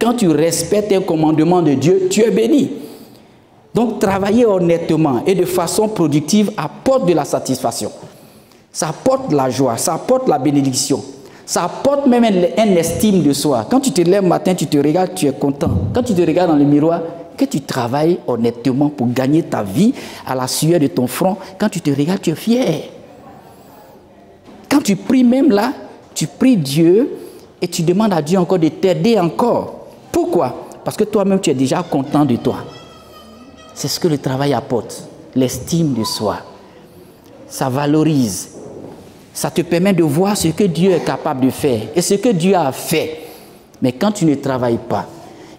Quand tu respectes un commandement de Dieu, tu es béni. Donc, travailler honnêtement et de façon productive apporte de la satisfaction. Ça apporte la joie, ça apporte la bénédiction. Ça apporte même une estime de soi. Quand tu te lèves le matin, tu te regardes, tu es content. Quand tu te regardes dans le miroir, que tu travailles honnêtement pour gagner ta vie à la sueur de ton front, quand tu te regardes, tu es fier. Quand tu pries même là, tu pries Dieu et tu demandes à Dieu encore de t'aider encore. Pourquoi? Parce que toi-même, tu es déjà content de toi. C'est ce que le travail apporte, l'estime de soi. Ça valorise. Ça te permet de voir ce que Dieu est capable de faire et ce que Dieu a fait. Mais quand tu ne travailles pas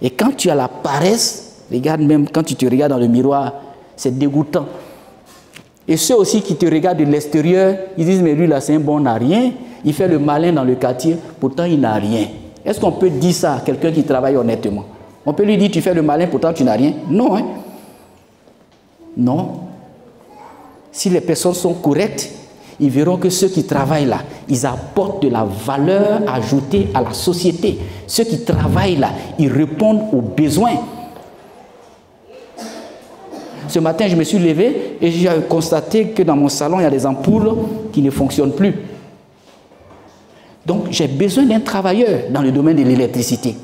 et quand tu as la paresse, regarde même quand tu te regardes dans le miroir, c'est dégoûtant. Et ceux aussi qui te regardent de l'extérieur, ils disent mais lui là c'est un bon, n'a rien. Il fait le malin dans le quartier, pourtant il n'a rien. Est-ce qu'on peut dire ça à quelqu'un qui travaille honnêtement? On peut lui dire tu fais le malin, pourtant tu n'as rien? Non, hein? Non. Si les personnes sont correctes, ils verront que ceux qui travaillent là, ils apportent de la valeur ajoutée à la société. Ceux qui travaillent là, ils répondent aux besoins. Ce matin, je me suis levé et j'ai constaté que dans mon salon, il y a des ampoules qui ne fonctionnent plus. Donc, j'ai besoin d'un travailleur dans le domaine de l'électricité.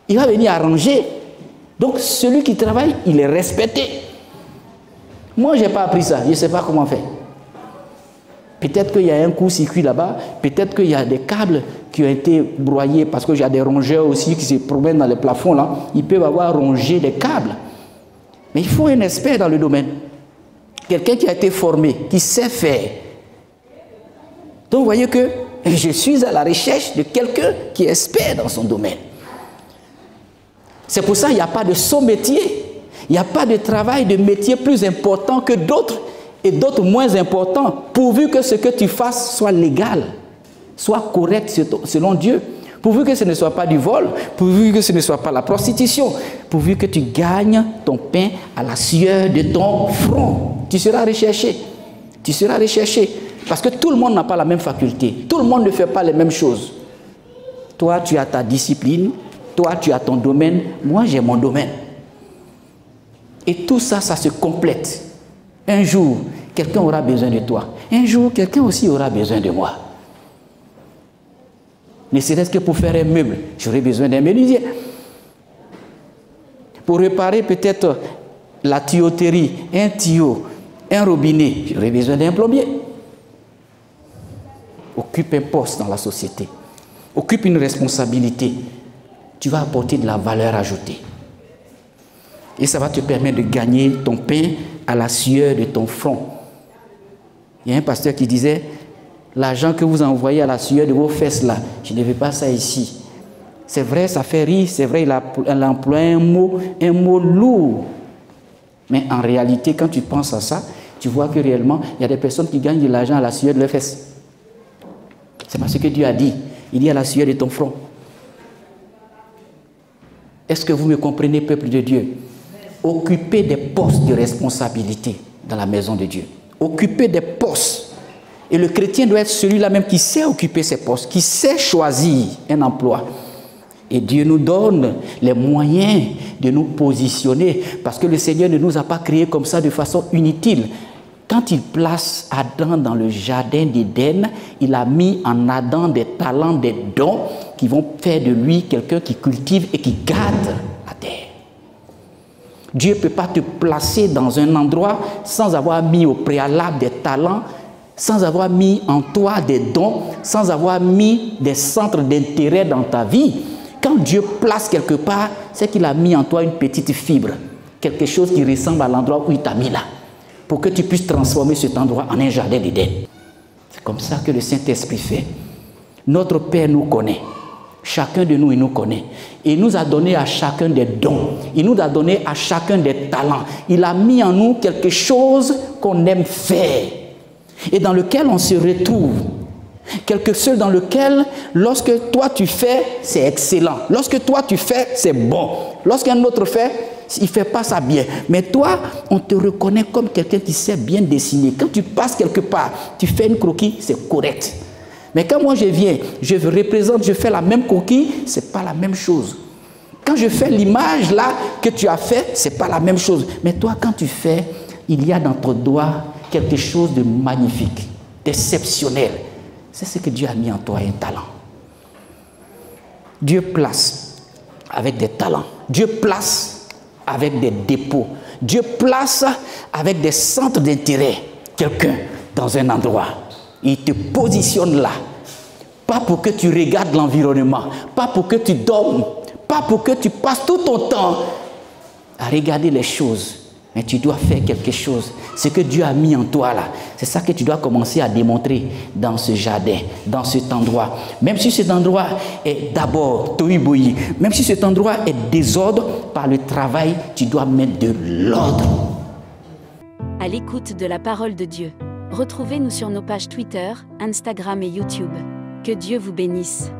Il va venir arranger. Donc, celui qui travaille, il est respecté. Moi, je n'ai pas appris ça. Je ne sais pas comment faire. Peut-être qu'il y a un court-circuit là-bas. Peut-être qu'il y a des câbles qui ont été broyés parce que j'ai des rongeurs aussi qui se promènent dans les plafonds là. Ils peuvent avoir rongé des câbles. Mais il faut un expert dans le domaine. Quelqu'un qui a été formé, qui sait faire. Donc, vous voyez que je suis à la recherche de quelqu'un qui est expert dans son domaine. C'est pour ça qu'il n'y a pas de sous-métier. Il n'y a pas de travail de métier plus important que d'autres et d'autres moins importants, pourvu que ce que tu fasses soit légal, soit correct selon Dieu, pourvu que ce ne soit pas du vol, pourvu que ce ne soit pas la prostitution, pourvu que tu gagnes ton pain à la sueur de ton front. Tu seras recherché. Tu seras recherché. Parce que tout le monde n'a pas la même faculté. Tout le monde ne fait pas les mêmes choses. Toi, tu as ta discipline. Toi, tu as ton domaine. Moi, j'ai mon domaine. Et tout ça, ça se complète. Un jour, quelqu'un aura besoin de toi. Un jour, quelqu'un aussi aura besoin de moi. Ne serait-ce que pour faire un meuble, j'aurai besoin d'un menuisier. Pour réparer peut-être la tuyauterie, un tuyau, un robinet, j'aurai besoin d'un plombier. Occupe un poste dans la société. Occupe une responsabilité. Tu vas apporter de la valeur ajoutée. Et ça va te permettre de gagner ton pain à la sueur de ton front. Il y a un pasteur qui disait, l'argent que vous envoyez à la sueur de vos fesses là, je ne veux pas ça ici. C'est vrai, ça fait rire, c'est vrai, il a employé un mot lourd. Mais en réalité, quand tu penses à ça, tu vois que réellement, il y a des personnes qui gagnent de l'argent à la sueur de leurs fesses. C'est parce que Dieu a dit, il dit à la sueur de ton front. Est-ce que vous me comprenez, peuple de Dieu? Occupez des postes de responsabilité dans la maison de Dieu. Occupez des postes. Et le chrétien doit être celui-là même qui sait occuper ses postes, qui sait choisir un emploi. Et Dieu nous donne les moyens de nous positionner parce que le Seigneur ne nous a pas créés comme ça de façon inutile. Quand il place Adam dans le jardin d'Éden, il a mis en Adam des talents, des dons qui vont faire de lui quelqu'un qui cultive et qui garde la terre. Dieu ne peut pas te placer dans un endroit sans avoir mis au préalable des talents, sans avoir mis en toi des dons, sans avoir mis des centres d'intérêt dans ta vie. Quand Dieu place quelque part, c'est qu'il a mis en toi une petite fibre, quelque chose qui ressemble à l'endroit où il t'a mis là, pour que tu puisses transformer cet endroit en un jardin d'Éden. C'est comme ça que le Saint-Esprit fait. Notre Père nous connaît. Chacun de nous, il nous connaît. Il nous a donné à chacun des dons. Il nous a donné à chacun des talents. Il a mis en nous quelque chose qu'on aime faire et dans lequel on se retrouve. Quelque chose dans lequel, lorsque toi tu fais, c'est excellent. Lorsque toi tu fais, c'est bon. Lorsqu'un autre fait, il ne fait pas ça bien. Mais toi, on te reconnaît comme quelqu'un qui sait bien dessiner. Quand tu passes quelque part, tu fais une croquis, c'est correct. Mais quand moi je viens, je représente, je fais la même coquille, ce n'est pas la même chose. Quand je fais l'image là que tu as fait, ce n'est pas la même chose. Mais toi, quand tu fais, il y a dans ton doigt quelque chose de magnifique, d'exceptionnel. C'est ce que Dieu a mis en toi, un talent. Dieu place avec des talents. Dieu place avec des dépôts. Dieu place avec des centres d'intérêt quelqu'un dans un endroit. Il te positionne là. Pas pour que tu regardes l'environnement, pas pour que tu dormes, pas pour que tu passes tout ton temps à regarder les choses. Mais tu dois faire quelque chose. Ce que Dieu a mis en toi là, c'est ça que tu dois commencer à démontrer dans ce jardin, dans cet endroit. Même si cet endroit est d'abord tohu-bohi, même si cet endroit est désordre, par le travail, tu dois mettre de l'ordre. À l'écoute de la parole de Dieu. Retrouvez-nous sur nos pages Twitter, Instagram et YouTube. Que Dieu vous bénisse.